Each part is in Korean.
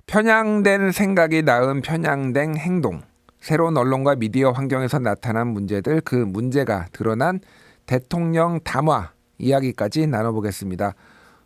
편향된 생각이 낳은 편향된 행동. 새로운 언론과 미디어 환경에서 나타난 문제들, 그 문제가 드러난 대통령 담화 이야기까지 나눠보겠습니다.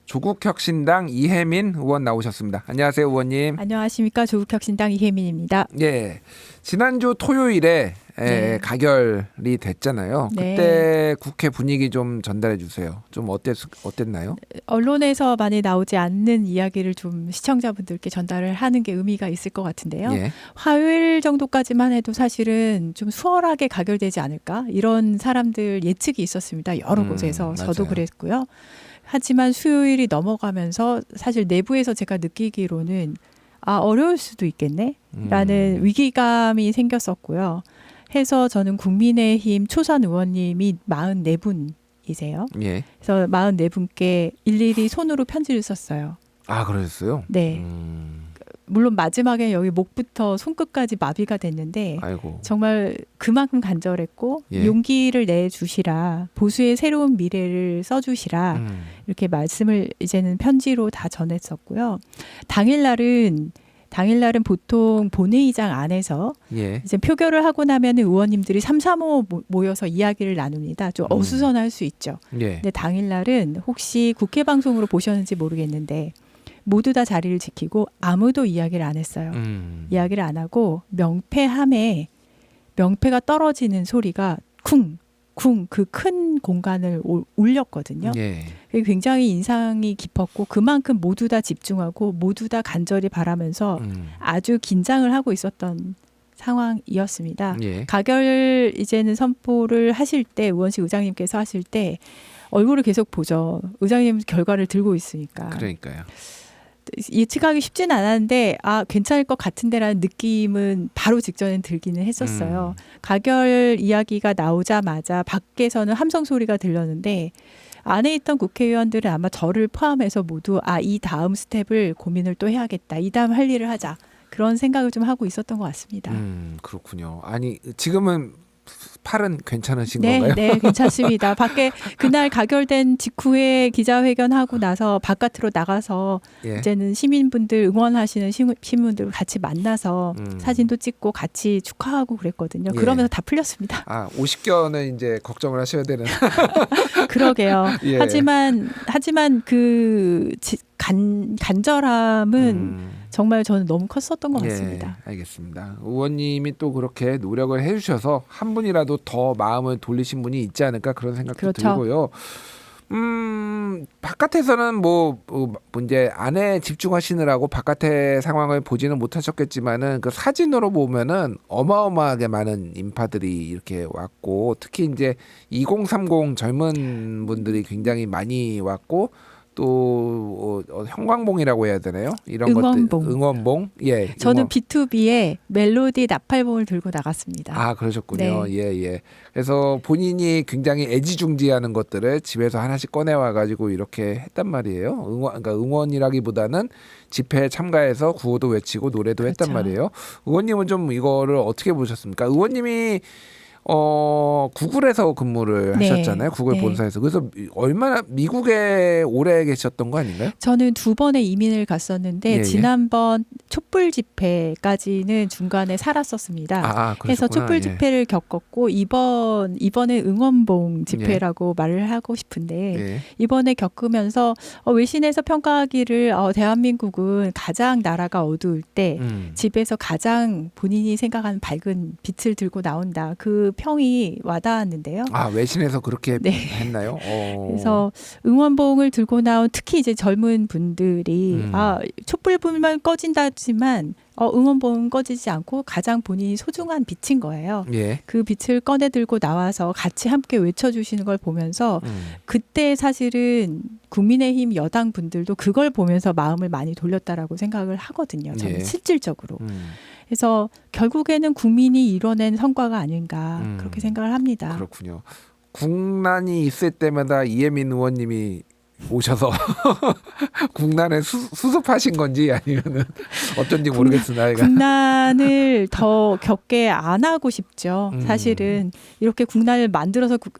조국혁신당 이혜민 의원 나오셨습니다. 안녕하세요, 의원님. 안녕하십니까. 조국혁신당 이혜민입니다. 예, 지난주 토요일에 네. 가결이 됐잖아요. 네. 그때 국회 분위기 좀 전달해 주세요. 좀 어땠나요? 언론에서 많이 나오지 않는 이야기를 좀 시청자분들께 전달을 하는 게 의미가 있을 것 같은데요. 예. 화요일 정도까지만 해도 사실은 좀 수월하게 가결되지 않을까 이런 사람들 예측이 있었습니다. 여러 곳에서 저도 맞아요. 그랬고요. 하지만 수요일이 넘어가면서 사실 내부에서 제가 느끼기로는 어려울 수도 있겠네 라는 위기감이 생겼었고요. 해서 저는 국민의힘 초선 의원님이 44분이세요. 예. 그래서 44분께 일일이 손으로 편지를 썼어요. 아, 그러셨어요? 네. 물론 마지막에 여기 목부터 손끝까지 마비가 됐는데 아이고. 정말 그만큼 간절했고 예. 용기를 내주시라, 보수의 새로운 미래를 써주시라 이렇게 말씀을 이제는 편지로 다 전했었고요. 당일날은 보통 본회의장 안에서 예. 이제 표결을 하고 나면 의원님들이 3, 3호 모여서 이야기를 나눕니다. 좀 어수선할 수 있죠. 예. 근데 당일날은 혹시 국회 방송으로 보셨는지 모르겠는데 모두 다 자리를 지키고 아무도 이야기를 안 했어요. 이야기를 안 하고 명패함에 명패가 떨어지는 소리가 쿵 그 큰 공간을 울렸거든요. 예. 그게 굉장히 인상이 깊었고 그만큼 모두 다 집중하고 모두 다 간절히 바라면서 아주 긴장을 하고 있었던 상황이었습니다. 예. 가결 이제는 선포를 하실 때 의원실 의장님께서 하실 때 얼굴을 계속 보죠. 의장님 결과를 들고 있으니까. 그러니까요. 예측하기 쉽진 않았는데 괜찮을 것 같은데라는 느낌은 바로 직전에 들기는 했었어요. 가결 이야기가 나오자마자 밖에서는 함성 소리가 들렸는데 안에 있던 국회의원들은 아마 저를 포함해서 모두 이 다음 스텝을 고민을 또 해야겠다. 이 다음 할 일을 하자. 그런 생각을 좀 하고 있었던 것 같습니다. 그렇군요. 아니, 지금은 팔은 괜찮으신 네, 건가요? 네, 괜찮습니다. 밖에 그날 가결된 직후에 기자회견하고 나서 바깥으로 나가서 예. 이제는 시민분들 응원하시는 시민분들 같이 만나서 사진도 찍고 같이 축하하고 그랬거든요. 예. 그러면서 다 풀렸습니다. 50견은 이제 걱정을 하셔야 되는. 그러게요. 예. 하지만 그 간절함은 정말 저는 너무 컸었던 것 같습니다. 예, 알겠습니다. 의원님이 또 그렇게 노력을 해주셔서 한 분이라도 더 마음을 돌리신 분이 있지 않을까 그런 생각도 그렇죠. 들고요. 바깥에서는 이제 안에 집중하시느라고 바깥의 상황을 보지는 못하셨겠지만은 그 사진으로 보면은 어마어마하게 많은 인파들이 이렇게 왔고 특히 이제 2030 젊은 분들이 굉장히 많이 왔고 또 형광봉이라고 해야 되나요? 이런 응원봉. 것들 응원봉. 예. 저는 B2B에 멜로디 나팔봉을 들고 나갔습니다. 그러셨군요. 네. 예. 그래서 본인이 굉장히 애지중지하는 것들을 집에서 하나씩 꺼내와 가지고 이렇게 했단 말이에요. 그러니까 응원이라기보다는 집회에 참가해서 구호도 외치고 노래도 그렇죠. 했단 말이에요. 의원님은 좀 이거를 어떻게 보셨습니까? 의원님이 구글에서 근무를 네. 하셨잖아요. 구글 네. 본사에서. 그래서 얼마나 미국에 오래 계셨던 거 아닌가요? 저는 2번의 이민을 갔었는데 예. 지난번 촛불 집회까지는 중간에 살았었습니다. 그러셨구나. 그래서 촛불 집회를 겪었고 이번에 응원봉 집회라고 말을 하고 싶은데 예. 이번에 겪으면서 외신에서 평가하기를 대한민국은 가장 나라가 어두울 때 집에서 가장 본인이 생각하는 밝은 빛을 들고 나온다. 그 평이 와닿았는데요. 외신에서 그렇게 네. 했나요? 그래서 응원봉을 들고 나온 특히 이제 젊은 분들이 촛불불만 꺼진다지만 응원봉은 꺼지지 않고 가장 본인이 소중한 빛인 거예요. 예. 그 빛을 꺼내 들고 나와서 같이 함께 외쳐주시는 걸 보면서 그때 사실은 국민의힘 여당 분들도 그걸 보면서 마음을 많이 돌렸다라고 생각을 하거든요. 저는 예. 실질적으로. 그래서 결국에는 국민이 이뤄낸 성과가 아닌가 그렇게 생각을 합니다. 그렇군요. 국난이 있을 때마다 이혜민 의원님이 오셔서 국난에 수습하신 건지 아니면은 어쩐지 모르겠으나 국난을 더 겪게 안 하고 싶죠. 사실은 이렇게 국난을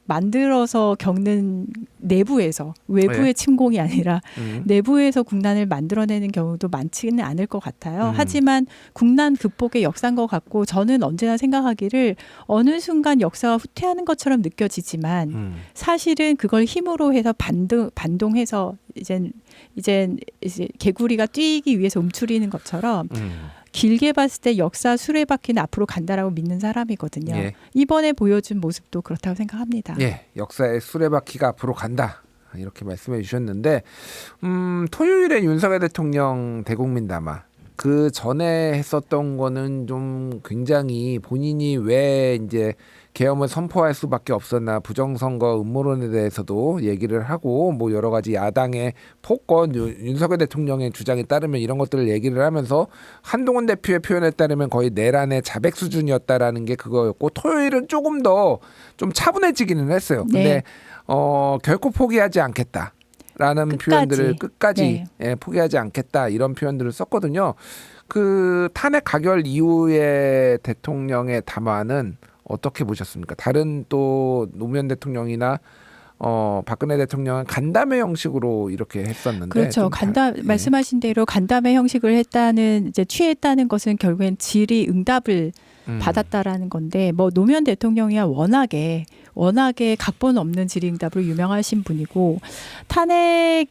만들어서 겪는 내부에서 외부의 네. 침공이 아니라 내부에서 국난을 만들어내는 경우도 많지는 않을 것 같아요. 하지만 국난 극복의 역사인 것 같고 저는 언제나 생각하기를 어느 순간 역사가 후퇴하는 것처럼 느껴지지만 사실은 그걸 힘으로 해서 반동해서 이제 개구리가 뛰기 위해서 움츠리는 것처럼 길게 봤을 때 역사 수레바퀴는 앞으로 간다라고 믿는 사람이거든요. 예. 이번에 보여준 모습도 그렇다고 생각합니다. 예, 역사의 수레바퀴가 앞으로 간다. 이렇게 말씀해 주셨는데 토요일에 윤석열 대통령 대국민 담화 그 전에 했었던 거는 좀 굉장히 본인이 왜 이제 계엄을 선포할 수밖에 없었나 부정선거 음모론에 대해서도 얘기를 하고 뭐 여러 가지 야당의 폭권 윤석열 대통령의 주장에 따르면 이런 것들을 얘기를 하면서 한동훈 대표의 표현에 따르면 거의 내란의 자백 수준이었다라는 게 그거였고 토요일은 조금 더 좀 차분해지기는 했어요. 근데 네. 결코 포기하지 않겠다. 라는 끝까지. 표현들을 끝까지 네. 예, 포기하지 않겠다 이런 표현들을 썼거든요. 그 탄핵 가결 이후의 대통령의 담화는 어떻게 보셨습니까? 다른 또 노무현 대통령이나 박근혜 대통령은 간담회 형식으로 이렇게 했었는데 그렇죠. 말씀하신 대로 간담회 형식을 했다는 이제 취했다는 것은 결국엔 질의 응답을 받았다라는 건데 뭐 노무현 대통령이야 워낙에 각본 없는 질의응답으로 유명하신 분이고 탄핵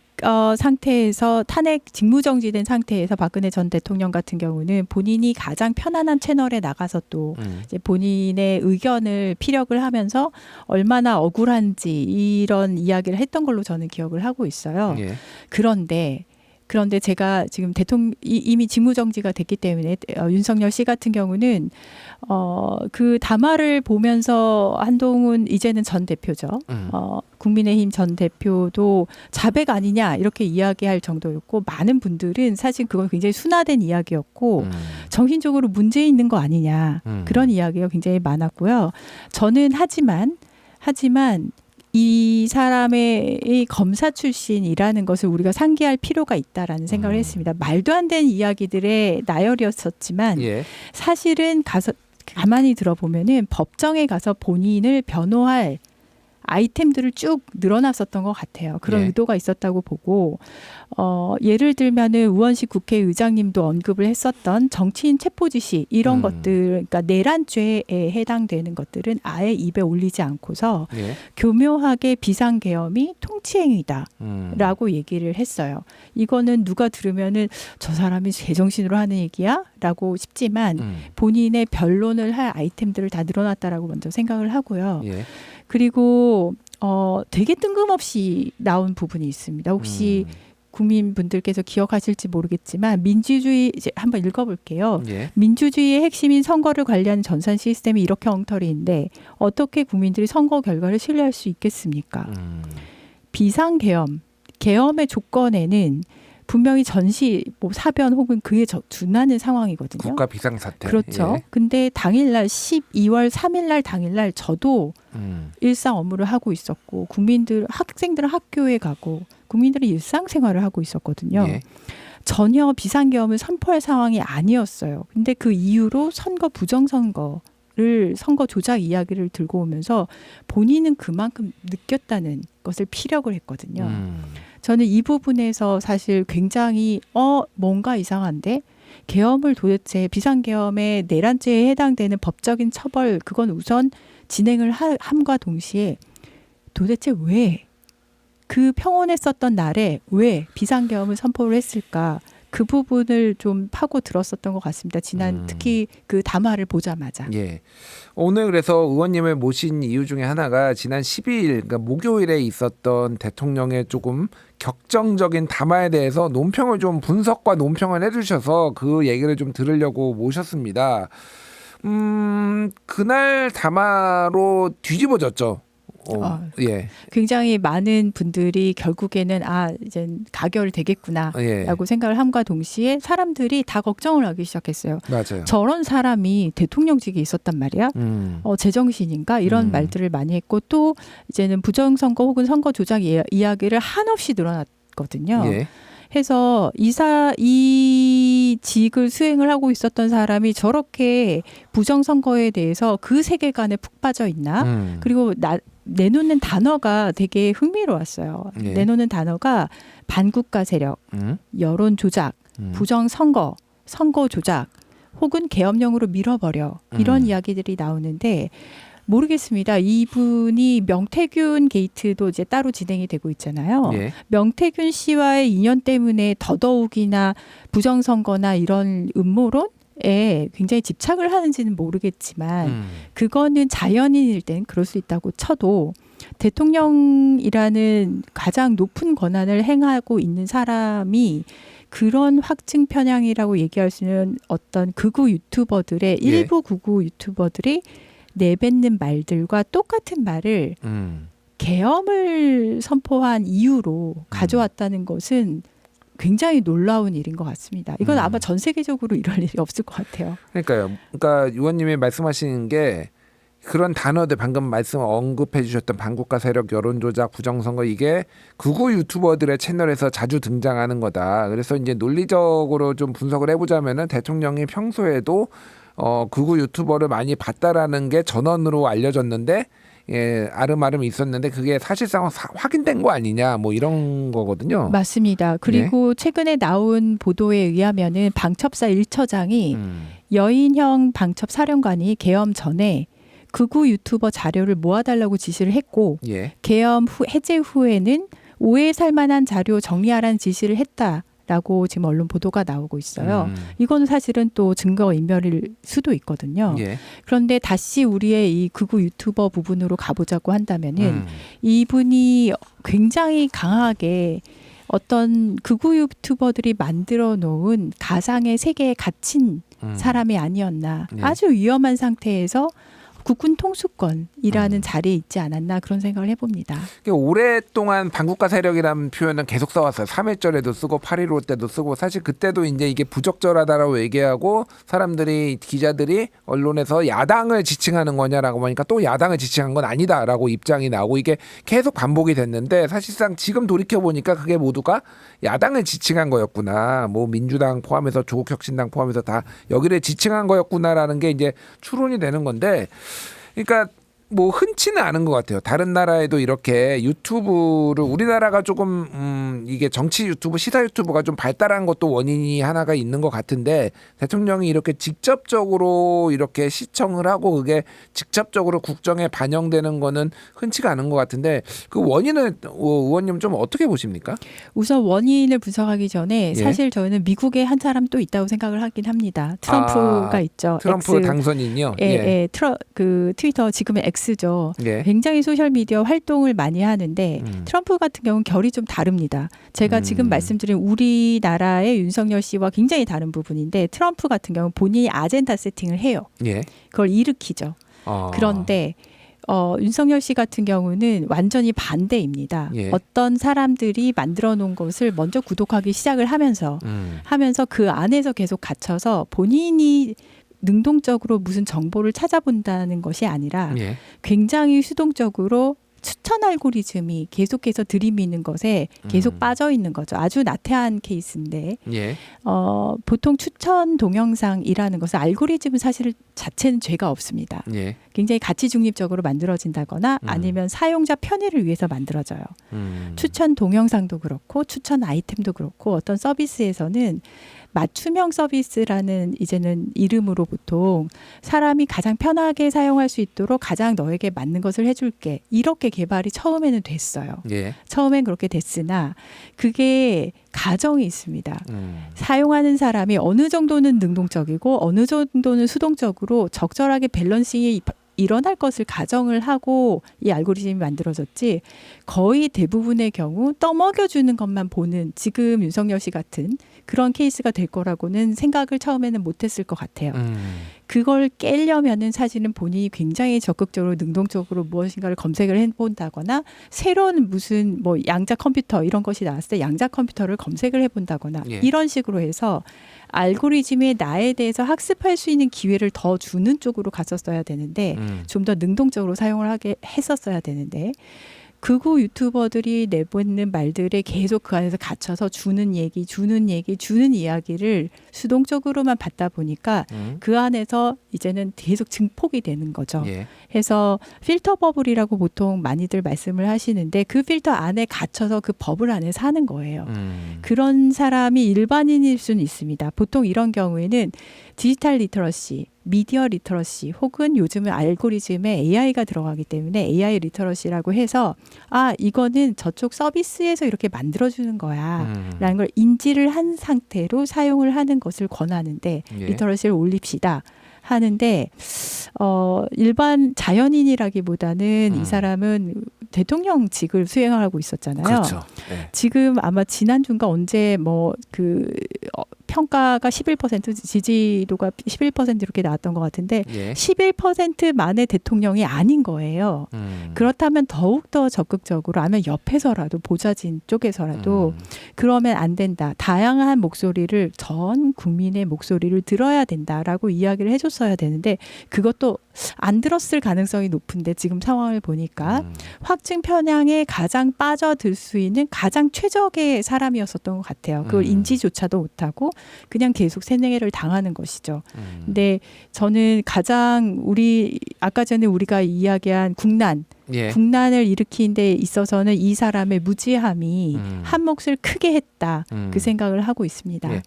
상태에서 탄핵 직무정지된 상태에서 박근혜 전 대통령 같은 경우는 본인이 가장 편안한 채널에 나가서 또 이제 본인의 의견을 피력을 하면서 얼마나 억울한지 이런 이야기를 했던 걸로 저는 기억을 하고 있어요. 예. 그런데 제가 지금 이미 직무정지가 됐기 때문에 윤석열 씨 같은 경우는 그 담화를 보면서 한동훈 이제는 전 대표죠. 국민의힘 전 대표도 자백 아니냐 이렇게 이야기할 정도였고 많은 분들은 사실 그건 굉장히 순화된 이야기였고 정신적으로 문제 있는 거 아니냐 그런 이야기가 굉장히 많았고요. 저는 하지만 이 사람의 검사 출신이라는 것을 우리가 상기할 필요가 있다라는 생각을 했습니다. 말도 안 되는 이야기들의 나열이었었지만 예. 사실은 가만히 들어보면은 법정에 가서 본인을 변호할 아이템들을 쭉 늘어났었던 것 같아요. 그런 예. 의도가 있었다고 보고 예를 들면은 우원식 국회의장님도 언급을 했었던 정치인 체포 지시 이런 것들, 그러니까 내란죄에 해당되는 것들은 아예 입에 올리지 않고서 예. 교묘하게 비상계엄이 통치행위다라고 얘기를 했어요. 이거는 누가 들으면은 저 사람이 제정신으로 하는 얘기야?라고 싶지만 본인의 변론을 할 아이템들을 다 늘어났다라고 먼저 생각을 하고요. 예. 그리고 되게 뜬금없이 나온 부분이 있습니다. 혹시 국민분들께서 기억하실지 모르겠지만 민주주의 이제 한번 읽어볼게요. 예. 민주주의의 핵심인 선거를 관리하는 전산 시스템이 이렇게 엉터리인데 어떻게 국민들이 선거 결과를 신뢰할 수 있겠습니까? 비상계엄, 계엄의 조건에는 분명히 전시, 뭐 사변 혹은 그에 준하는 상황이거든요. 국가 비상사태. 그렇죠. 예. 근데 당일날 12월 3일날 당일날 저도 일상 업무를 하고 있었고 학생들은 학교에 가고 국민들은 일상생활을 하고 있었거든요. 예. 전혀 비상계엄을 선포할 상황이 아니었어요. 근데 그 이후로 선거 조작 이야기를 들고 오면서 본인은 그만큼 느꼈다는 것을 피력을 했거든요. 저는 이 부분에서 사실 굉장히 뭔가 이상한데 계엄을 도대체 비상계엄의 내란죄에 해당되는 법적인 처벌 그건 우선 진행을 함과 동시에 도대체 왜 그 평온했었던 날에 왜 비상계엄을 선포를 했을까? 그 부분을 좀 파고 들었었던 것 같습니다. 특히 그 담화를 보자마자. 예. 오늘 그래서 의원님을 모신 이유 중에 하나가 지난 12일 그러니까 목요일에 있었던 대통령의 조금 격정적인 담화에 대해서 분석과 논평을 해주셔서 그 얘기를 좀 들으려고 모셨습니다. 그날 담화로 뒤집어졌죠. 예. 굉장히 많은 분들이 결국에는 이제 가결되겠구나라고 예. 생각을 함과 동시에 사람들이 다 걱정을 하기 시작했어요. 맞아요. 저런 사람이 대통령직에 있었단 말이야. 제정신인가 이런 말들을 많이 했고 또 이제는 부정선거 혹은 선거 조작 이야기를 한없이 늘어났거든요. 예. 해서 이 직을 수행을 하고 있었던 사람이 저렇게 부정선거에 대해서 그 세계관에 푹 빠져 있나? 그리고 내놓는 단어가 되게 흥미로웠어요. 예. 내놓는 단어가 반국가 세력, 여론 조작, 부정선거, 선거 조작, 혹은 계엄령으로 밀어버려 이런 이야기들이 나오는데 모르겠습니다. 이분이 명태균 게이트도 이제 따로 진행이 되고 있잖아요. 예. 명태균 씨와의 인연 때문에 더더욱이나 부정선거나 이런 음모론에 굉장히 집착을 하는지는 모르겠지만 그거는 자연인일 땐 그럴 수 있다고 쳐도 대통령이라는 가장 높은 권한을 행하고 있는 사람이 그런 확증 편향이라고 얘기할 수 있는 어떤 극우 유튜버들의 일부 극우 유튜버들이 내뱉는 말들과 똑같은 말을 계엄을 선포한 이유로 가져왔다는 것은 굉장히 놀라운 일인 것 같습니다. 이건 아마 전 세계적으로 이럴 일이 없을 것 같아요. 그러니까요. 그러니까 의원님이 말씀하시는 게 그런 단어들 방금 언급해 주셨던 반국가 세력, 여론조작, 부정선거 이게 극우 유튜버들의 채널에서 자주 등장하는 거다. 그래서 이제 논리적으로 좀 분석을 해보자면은 대통령이 평소에도 극우 유튜버를 많이 봤다라는 게 전원으로 알려졌는데 아름아름 있었는데 그게 사실상 확인된 거 아니냐 뭐 이런 거거든요. 맞습니다. 그리고 최근에 나온 보도에 의하면은 방첩사 1처장이 여인형 방첩 사령관이 계엄 전에 극우 유튜버 자료를 모아달라고 지시를 했고 계엄 해제 후에는 오해 살 만한 자료 정리하라는 지시를 했다라고 지금 언론 보도가 나오고 있어요. 이거는 사실은 또 증거 인멸일 수도 있거든요. 그런데 다시 우리의 이 극우 유튜버 부분으로 가보자고 한다면은 이분이 굉장히 강하게 어떤 극우 유튜버들이 만들어 놓은 가상의 세계에 갇힌 사람이 아니었나. 아주 위험한 상태에서 국군 통수권이라는 자리에 있지 않았나 그런 생각을 해봅니다. 오랫동안 반국가 세력이라는 표현은 계속 써왔어요. 3.1절에도 쓰고 8.15 때도 쓰고 사실 그때도 이제 이게 부적절하다라고 얘기하고 사람들이 기자들이 언론에서 야당을 지칭하는 거냐라고 하니까 또 야당을 지칭한 건 아니다라고 입장이 나오고 이게 계속 반복이 됐는데 사실상 지금 돌이켜보니까 그게 모두가 야당을 지칭한 거였구나. 뭐 민주당 포함해서 조국혁신당 포함해서 다 여기를 지칭한 거였구나라는 게 이제 추론이 되는 건데 그러니까 뭐 흔치는 않은 것 같아요. 다른 나라에도 이렇게 유튜브를 우리나라가 조금 이게 정치 유튜브, 시사 유튜브가 좀 발달한 것도 원인이 하나가 있는 것 같은데 대통령이 이렇게 직접적으로 이렇게 시청을 하고 그게 직접적으로 국정에 반영되는 거는 흔치가 않은 것 같은데 그 원인을 의원님 좀 어떻게 보십니까? 우선 원인을 분석하기 전에 사실 저는 미국에 한 사람 또 있다고 생각을 하긴 합니다. 트럼프가 있죠. 트럼프 당선인이요? 그 트위터 지금의 X죠. 굉장히 소셜미디어 활동을 많이 하는데 트럼프 같은 경우는 결이 좀 다릅니다. 제가 지금 말씀드린 우리나라의 윤석열 씨와 굉장히 다른 부분인데 트럼프 같은 경우는 본인이 아젠다 세팅을 해요. 그걸 일으키죠. 그런데 윤석열 씨 같은 경우는 완전히 반대입니다. 어떤 사람들이 만들어 놓은 것을 먼저 구독하기 시작을 하면서 그 안에서 계속 갇혀서 본인이 능동적으로 무슨 정보를 찾아본다는 것이 아니라 굉장히 수동적으로 추천 알고리즘이 계속해서 들이미는 것에 계속 빠져 있는 거죠. 아주 나태한 케이스인데 보통 추천 동영상이라는 것은 알고리즘은 사실 자체는 죄가 없습니다. 굉장히 가치 중립적으로 만들어진다거나 아니면 사용자 편의를 위해서 만들어져요. 추천 동영상도 그렇고 추천 아이템도 그렇고 어떤 서비스에서는 맞춤형 서비스라는 이제는 이름으로 보통 사람이 가장 편하게 사용할 수 있도록 가장 너에게 맞는 것을 해줄게. 이렇게 개발이 처음에는 됐어요. 처음엔 그렇게 됐으나 그게 가정이 있습니다. 사용하는 사람이 어느 정도는 능동적이고 어느 정도는 수동적으로 적절하게 밸런싱이 일어날 것을 가정을 하고 이 알고리즘이 만들어졌지 거의 대부분의 경우 떠먹여주는 것만 보는 지금 윤석열 씨 같은 그런 케이스가 될 거라고는 생각을 처음에는 못했을 것 같아요. 그걸 깨려면은 사실은 본인이 굉장히 적극적으로 능동적으로 무엇인가를 검색을 해본다거나 새로운 무슨 뭐 양자 컴퓨터 이런 것이 나왔을 때 양자 컴퓨터를 검색을 해본다거나 예. 이런 식으로 해서 알고리즘에 나에 대해서 학습할 수 있는 기회를 더 주는 쪽으로 갔었어야 되는데 좀 더 능동적으로 사용을 하게 했었어야 되는데 극우 유튜버들이 내보는 말들에 계속 그 안에서 갇혀서 주는 이야기를 수동적으로만 받다 보니까 그 안에서 이제는 계속 증폭이 되는 거죠. 예. 해서 필터 버블이라고 보통 많이들 말씀을 하시는데 그 필터 안에 갇혀서 그 버블 안에 사는 거예요. 그런 사람이 일반인일 수는 있습니다. 보통 이런 경우에는 디지털 리터러시, 미디어 리터러시 혹은 요즘은 알고리즘에 AI가 들어가기 때문에 AI 리터러시라고 해서 이거는 저쪽 서비스에서 이렇게 만들어주는 거야 라는 걸 인지를 한 상태로 사용을 하는 것을 권하는데 예. 리터러시를 올립시다 하는데 일반 자연인이라기보다는 이 사람은 대통령직을 수행하고 있었잖아요. 그렇죠. 네. 지금 아마 지난주인가 언제 평가가 11% 지지도가 11% 이렇게 나왔던 것 같은데 예. 11%만의 대통령이 아닌 거예요. 그렇다면 더욱더 적극적으로 아니면 옆에서라도 보좌진 쪽에서라도 그러면 안 된다. 다양한 목소리를 전 국민의 목소리를 들어야 된다라고 이야기를 해줬어야 되는데 그것도 안 들었을 가능성이 높은데 지금 상황을 보니까 확증 편향에 가장 빠져들 수 있는 가장 최적의 사람이었었던 것 같아요. 그걸 인지조차도 못하고 그냥 계속 세뇌를 당하는 것이죠. 근데 저는 가장 아까 전에 우리가 이야기한 국난을 일으킨 데 있어서는 이 사람의 무지함이 한 몫을 크게 했다. 그 생각을 하고 있습니다. 예.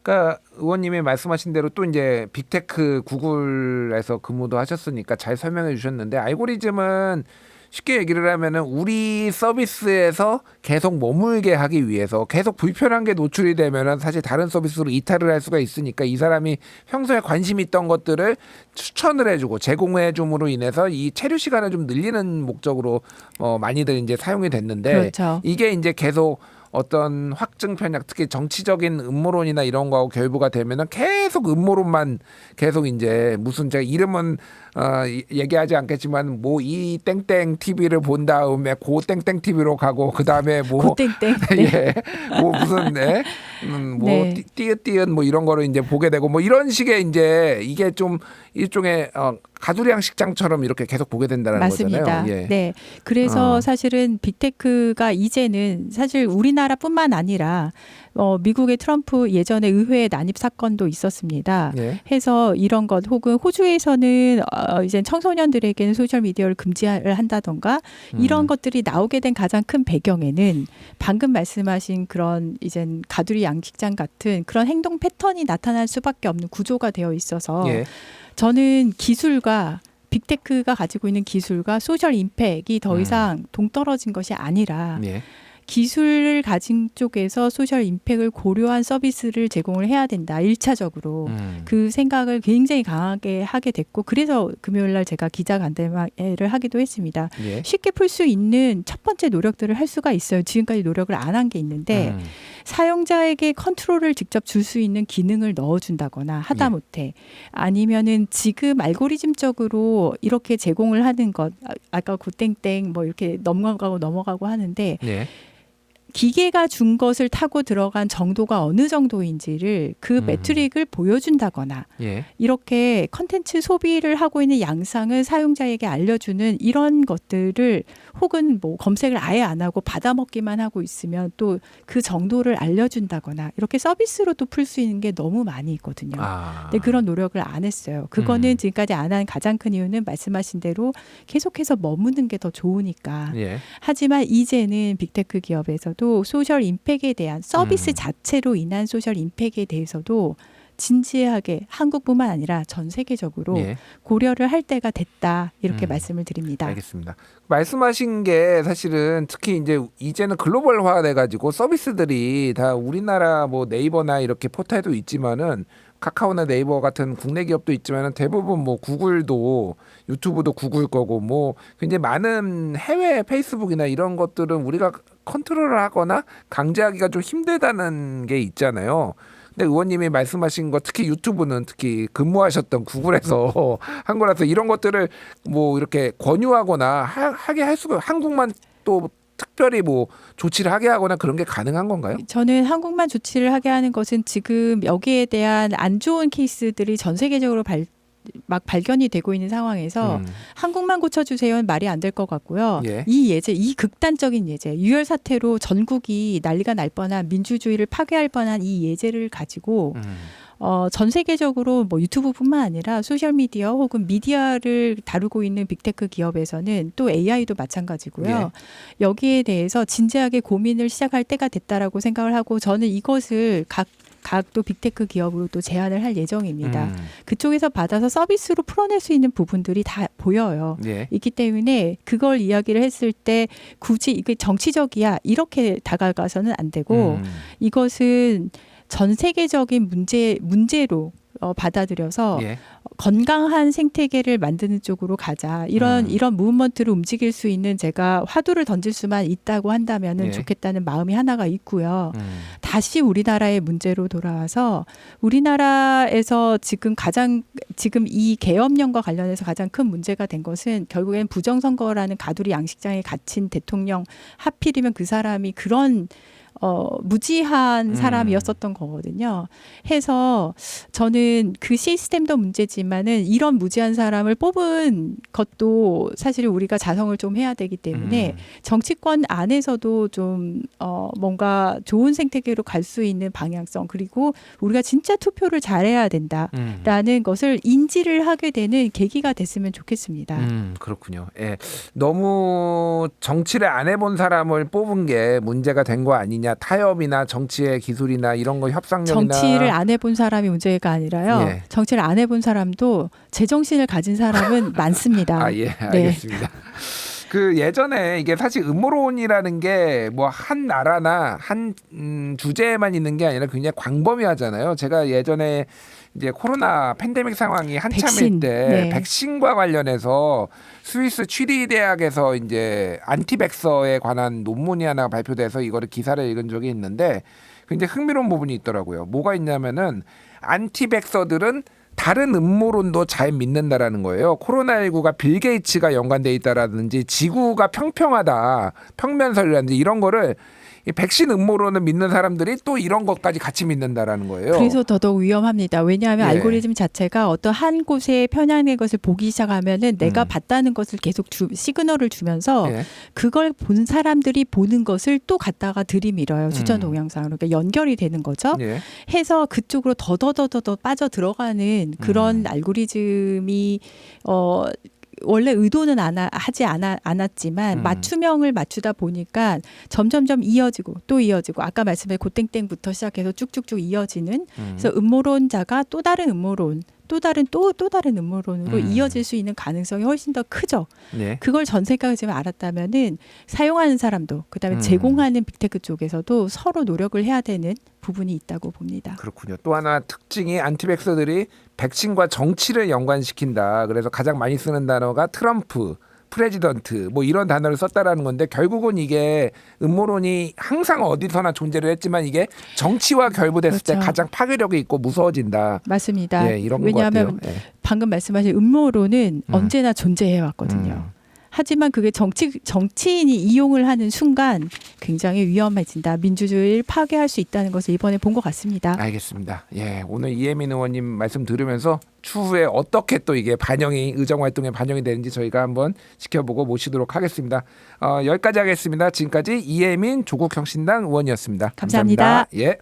그러니까 의원님이 말씀하신 대로 또 이제 빅테크 구글에서 근무도 하셨으니까 잘 설명해 주셨는데 알고리즘은 쉽게 얘기를 하면은 우리 서비스에서 계속 머물게 하기 위해서 계속 불편한 게 노출이 되면은 사실 다른 서비스로 이탈을 할 수가 있으니까 이 사람이 평소에 관심 있던 것들을 추천을 해주고 제공해 줌으로 인해서 이 체류 시간을 좀 늘리는 목적으로 많이들 이제 사용이 됐는데 그렇죠. 이게 이제 계속 어떤 확증 편향 특히 정치적인 음모론이나 이런 거하고 결부가 되면은 계속 음모론만 계속 이제 무슨 제가 이름은 얘기하지 않겠지만 뭐 이 땡땡 TV를 본 다음에 고 땡땡 TV로 가고 그 다음에 뭐 고땡땡. 예, 뭐 무슨 뭐 띠읓띠읓 뭐 이런 거를 이제 보게 되고 뭐 이런 식의 이제 이게 좀 일종의 가두량 식장처럼 이렇게 계속 보게 된다는 맞습니다. 거잖아요. 예. 네. 그래서 사실은 빅테크가 이제는 사실 우리나라뿐만 아니라 미국의 트럼프 예전에 의회 난입 사건도 있었습니다. 예. 해서 이런 것 혹은 호주에서는 이제 청소년들에게는 소셜 미디어를 금지를 한다던가 이런 것들이 나오게 된 가장 큰 배경에는 방금 말씀하신 그런 이젠 가두리 양식장 같은 그런 행동 패턴이 나타날 수밖에 없는 구조가 되어 있어서 예. 저는 기술과 빅테크가 가지고 있는 기술과 소셜 임팩이 더 이상 동떨어진 것이 아니라 예. 기술을 가진 쪽에서 소셜 임팩을 고려한 서비스를 제공을 해야 된다. 1차적으로. 그 생각을 굉장히 강하게 하게 됐고 그래서 금요일 날 제가 기자간담회를 하기도 했습니다. 예. 쉽게 풀 수 있는 첫 번째 노력들을 할 수가 있어요. 지금까지 노력을 안 한 게 있는데 사용자에게 컨트롤을 직접 줄 수 있는 기능을 넣어준다거나 하다못해 아니면은 지금 알고리즘적으로 이렇게 제공을 하는 것 아까 고땡땡 뭐 이렇게 넘어가고 하는데 예. 기계가 준 것을 타고 들어간 정도가 어느 정도인지를 그 매트릭을 보여준다거나 예. 이렇게 컨텐츠 소비를 하고 있는 양상을 사용자에게 알려주는 이런 것들을 혹은 뭐 검색을 아예 안 하고 받아먹기만 하고 있으면 또 그 정도를 알려준다거나 이렇게 서비스로도 풀 수 있는 게 너무 많이 있거든요. 근데 그런 노력을 안 했어요. 그거는 지금까지 안 한 가장 큰 이유는 말씀하신 대로 계속해서 머무는 게 더 좋으니까. 예. 하지만 이제는 빅테크 기업에서도 소셜 임팩에 대한 서비스 자체로 인한 소셜 임팩에 대해서도 진지하게 한국뿐만 아니라 전 세계적으로 예. 고려를 할 때가 됐다 이렇게 말씀을 드립니다. 알겠습니다. 말씀하신 게 사실은 특히 이제는 글로벌화 돼가지고 서비스들이 다 우리나라 뭐 네이버나 이렇게 포탈도 있지만은 카카오나 네이버 같은 국내 기업도 있지만은 대부분 뭐 구글도 유튜브도 구글 거고 뭐 굉장히 많은 해외 페이스북이나 이런 것들은 우리가 컨트롤을 하거나 강제하기가 좀 힘들다는 게 있잖아요. 근데 의원님이 말씀하신 거 특히 유튜브는 특히 근무하셨던 구글에서 한 거라서 이런 것들을 뭐 이렇게 권유하거나 하게 할 수가 한국만 또 특별히 뭐 조치를 하게 하거나 그런 게 가능한 건가요? 저는 한국만 조치를 하게 하는 것은 지금 여기에 대한 안 좋은 케이스들이 전 세계적으로 막 발견이 되고 있는 상황에서 한국만 고쳐주세요는 말이 안 될 것 같고요. 예. 이 예제, 이 극단적인 예제, 유혈 사태로 전국이 난리가 날 뻔한 민주주의를 파괴할 뻔한 이 예제를 가지고 전 세계적으로 뭐 유튜브뿐만 아니라 소셜 미디어 혹은 미디어를 다루고 있는 빅테크 기업에서는 또 AI도 마찬가지고요. 여기에 대해서 진지하게 고민을 시작할 때가 됐다라고 생각을 하고 저는 이것을 각 또 빅테크 기업으로 또 제안을 할 예정입니다. 그쪽에서 받아서 서비스로 풀어낼 수 있는 부분들이 다 보여요. 예. 있기 때문에 그걸 이야기를 했을 때 굳이 이게 정치적이야 이렇게 다가가서는 안 되고 이것은 전 세계적인 문제로 받아들여서 예. 건강한 생태계를 만드는 쪽으로 가자. 이런 무브먼트를 움직일 수 있는 제가 화두를 던질 수만 있다고 한다면은 예. 좋겠다는 마음이 하나가 있고요. 다시 우리나라의 문제로 돌아와서 우리나라에서 지금 이 계엄령과 관련해서 가장 큰 문제가 된 것은 결국엔 부정선거라는 가두리 양식장에 갇힌 대통령 하필이면 그 사람이 그런 무지한 사람이었었던 거거든요. 해서 저는 그 시스템도 문제지만은 이런 무지한 사람을 뽑은 것도 사실 우리가 자성을 좀 해야 되기 때문에 정치권 안에서도 좀 뭔가 좋은 생태계로 갈 수 있는 방향성 그리고 우리가 진짜 투표를 잘해야 된다라는 것을 인지를 하게 되는 계기가 됐으면 좋겠습니다. 그렇군요. 예. 너무 정치를 안 해본 사람을 뽑은 게 문제가 된 거 아니냐. 타협이나 정치의 기술이나 이런 거 협상력이나 정치를 안 해본 사람이 문제가 아니라요. 예. 정치를 안 해본 사람도 제정신을 가진 사람은 많습니다. 아, 예, 알겠습니다. 그 예전에 이게 사실 음모론이라는 게 뭐 한 나라나 한 주제에만 있는 게 아니라 굉장히 광범위하잖아요. 제가 예전에 이제 코로나 팬데믹 상황이 한참일 백신, 때 네. 백신과 관련해서 스위스 취리 대학에서 이제 안티백서에 관한 논문이 하나 발표돼서 이거를 기사를 읽은 적이 있는데 굉장히 흥미로운 부분이 있더라고요. 뭐가 있냐면은 안티백서들은 다른 음모론도 잘 믿는다라는 거예요. 코로나19가 빌 게이츠가 연관돼 있다라든지 지구가 평평하다, 평면설이라든지 이런 거를 이 백신 음모론을 믿는 사람들이 또 이런 것까지 같이 믿는다라는 거예요. 그래서 더더욱 위험합니다. 왜냐하면 예. 알고리즘 자체가 어떤 한 곳에 편향된 것을 보기 시작하면은 내가 봤다는 것을 계속 시그널을 주면서 예. 그걸 본 사람들이 보는 것을 또 갖다가 들이밀어요. 추천 동영상으로. 그러니까 연결이 되는 거죠. 예. 해서 그쪽으로 더 빠져 들어가는 그런 알고리즘이 원래 의도는 하지 않았지만 맞춤형을 맞추다 보니까 점점점 이어지고 또 이어지고 아까 말씀드린 고땡땡부터 시작해서 쭉쭉쭉 이어지는 그래서 음모론자가 또 다른 음모론 또 다른 음모론으로 이어질 수 있는 가능성이 훨씬 더 크죠. 네. 그걸 전 세계가 지금 알았다면은 사용하는 사람도 그다음에 제공하는 빅테크 쪽에서도 서로 노력을 해야 되는 부분이 있다고 봅니다. 그렇군요. 또 하나 특징이 안티백서들이 백신과 정치를 연관시킨다. 그래서 가장 많이 쓰는 단어가 트럼프, 프레지던트 뭐 이런 단어를 썼다라는 건데 결국은 이게 음모론이 항상 어디서나 존재를 했지만 이게 정치와 결부됐을 때 그렇죠. 가장 파괴력이 있고 무서워진다. 맞습니다. 예, 이런 것 왜냐하면 같아요. 예. 방금 말씀하신 음모론은 언제나 존재해 왔거든요. 하지만 그게 정치인이 이용을 하는 순간 굉장히 위험해진다. 민주주의를 파괴할 수 있다는 것을 이번에 본 것 같습니다. 알겠습니다. 예, 오늘 이혜민 의원님 말씀 들으면서 추후에 어떻게 또 이게 의정 활동에 반영이 되는지 저희가 한번 지켜보고 모시도록 하겠습니다. 여기까지 하겠습니다. 지금까지 이혜민 조국혁신당 의원이었습니다. 감사합니다. 예.